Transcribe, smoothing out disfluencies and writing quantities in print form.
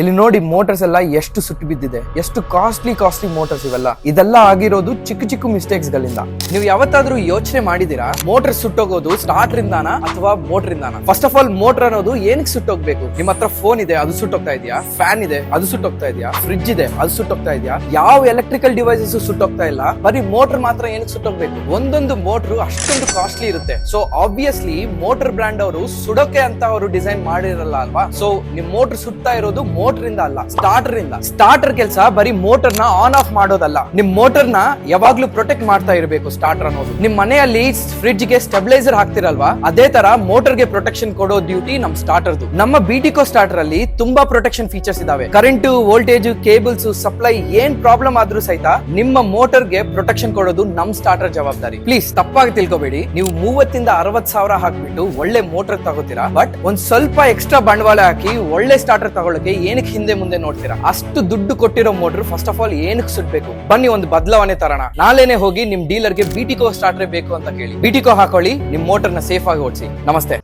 ಇಲ್ಲಿ ನೋಡಿ ಮೋಟರ್ಸ್ ಎಲ್ಲ ಎಷ್ಟು ಸುಟ್ಟು ಬಿದ್ದಿದೆ, ಎಷ್ಟು ಕಾಸ್ಟ್ಲಿ ಮೋಟರ್ಸ್ ಇವೆಲ್ಲ. ಇದೆಲ್ಲ ಆಗಿರೋದು ಚಿಕ್ಕ ಮಿಸ್ಟೇಕ್ಸ್ ಗಳಿಂದ. ನೀವು ಯಾವತ್ತಾದ್ರೂ ಯೋಚನೆ ಮಾಡಿದೀರಾ ಮೋಟರ್ ಸುಟ್ಟೋಗೋದು ಸ್ಟಾರ್ಟರ್ ಇಂದಾನ ಅಥವಾ ಮೋಟರ್ ಇಂದಾನ? ಫಸ್ಟ್ ಆಫ್ ಆಲ್ ಮೋಟರ್ ಅನ್ನೋದು ಏನಕ್ಕೆ ಸುಟ್ಟೋಗ್ಬೇಕು? ನಿಮ್ಮ ಹತ್ರ ಫೋನ್ ಇದೆ, ಅದು ಸುಟ್ಟೋಗ್ತಾ ಇದೆಯಾ? ಫ್ಯಾನ್ ಇದೆ, ಅದು ಸುಟ್ಟೋಗ್ತಾ ಇದೆಯಾ? ಫ್ರಿಡ್ಜ್ ಇದೆ, ಅದು ಸುಟ್ಟೋಗ್ತಾ ಇದೆಯಾ? ಯಾವ ಎಲೆಕ್ಟ್ರಿಕಲ್ ಡಿವೈಸಸ್ ಸುಟ್ಟೋಗ್ತಾ ಇಲ್ಲ, ಬರೀ ಮೋಟರ್ ಮಾತ್ರ ಏನಕ್ಕೆ ಸುಟ್ಟೋಗ್ಬೇಕು? ಒಂದೊಂದು ಮೋಟರ್ ಅಷ್ಟೊಂದು ಕಾಸ್ಟ್ಲಿ ಇರುತ್ತೆ. ಸೊ ಆಬ್ವಿಯಸ್ಲಿ ಮೋಟರ್ ಬ್ರ್ಯಾಂಡ್ ಅವರು ಸುಡೋಕೆ ಅಂತ ಅವರು ಡಿಸೈನ್ ಮಾಡಿರಲ್ಲ ಅಲ್ವಾ? ಸೊ ನಿಮ್ ಮೋಟರ್ ಸುಡ್ತಾ ಇರೋದು ಮೋಟರ್ ಇಂದ ಅಲ್ಲ, ಸ್ಟಾರ್ಟರ್ ಇಂದ. ಸ್ಟಾರ್ಟರ್ ಕೆಲಸ ಬರೀ ಮೋಟರ್ ನ ಆನ್ ಆಫ್ ಮಾಡೋದಲ್ಲ, ನಿಮ್ ಮೋಟರ್ ನ ಯಾವಾಗ್ಲೂ ಪ್ರೊಟೆಕ್ಟ್ ಮಾಡ್ತಾ ಇರಬೇಕು ಸ್ಟಾರ್ಟರ್ ಅನ್ನೋದು. ನಿಮ್ ಮನೆಯಲ್ಲಿ ಫ್ರಿಡ್ಜ್ ಗೆ ಸ್ಟೆಬಿಲೈಸರ್ ಹಾಕ್ತಿರಲ್ವಾ, ಅದೇ ತರ ಮೋಟರ್ ಗೆ ಪ್ರೊಟೆಕ್ಷನ್ ಕೊಡೋ ಡ್ಯೂಟಿ ನಮ್ ಸ್ಟಾರ್ಟರ್ದು. ನಮ್ಮ ಬಿಟಿಕೋ ಸ್ಟಾರ್ಟರ್ ಅಲ್ಲಿ ತುಂಬಾ ಪ್ರೊಟೆಕ್ಷನ್ ಫೀಚರ್ಸ್ ಇದಾವೆ. ಕರೆಂಟ್, ವೋಲ್ಟೇಜ್, ಕೇಬಲ್ಸ್, ಸಪ್ಲೈ ಏನ್ ಪ್ರಾಬ್ಲಮ್ ಆದ್ರೂ ಸಹಿತ ನಿಮ್ಮ ಮೋಟರ್ ಗೆ ಪ್ರೊಟೆಕ್ಷನ್ ಕೊಡೋದು ನಮ್ ಸ್ಟಾರ್ಟರ್ ಜವಾಬ್ದಾರಿ. ಪ್ಲೀಸ್ ತಪ್ಪಾಗಿ ತಿಳ್ಕೊಬೇಡಿ. ನೀವು 30,000-60,000 ಹಾಕ್ಬಿಟ್ಟು ಒಳ್ಳೆ ಮೋಟರ್ ತಗೋತೀರಾ, ಬಟ್ ಒಂದ್ ಸ್ವಲ್ಪ ಎಕ್ಸ್ಟ್ರಾ ಬಂಡವಾಳ ಹಾಕಿ ಒಳ್ಳೆ ಸ್ಟಾರ್ಟರ್ ತಗೊಳ್ಳಕ್ಕೆ ಏನಕ್ಕೆ ಹಿಂದೆ ಮುಂದೆ ನೋಡ್ತೀರಾ? ಅಷ್ಟು ದುಡ್ಡು ಕೊಟ್ಟಿರೋ ಮೋಟರ್ ಫಸ್ಟ್ ಆಫ್ ಆಲ್ ಏನಕ್ಕೆ ಸುಡ್ಬೇಕು? ಬನ್ನಿ ಒಂದು ಬದಲಾವಣೆ ತರೋಣ. ನಾಳೆನೆ ಹೋಗಿ ನಿಮ್ ಡೀಲರ್ಗೆ ಬಿಟಿಕೋ ಸ್ಟಾರ್ಟರ್ ಬೇಕು ಅಂತ ಕೇಳಿ, ಬಿಟಿಕೋ ಹಾಕೊಳ್ಳಿ, ನಿಮ್ ಮೋಟರ್ ನ ಸೇಫ್ ಆಗಿ ಓಡಿಸಿ. ನಮಸ್ತೆ.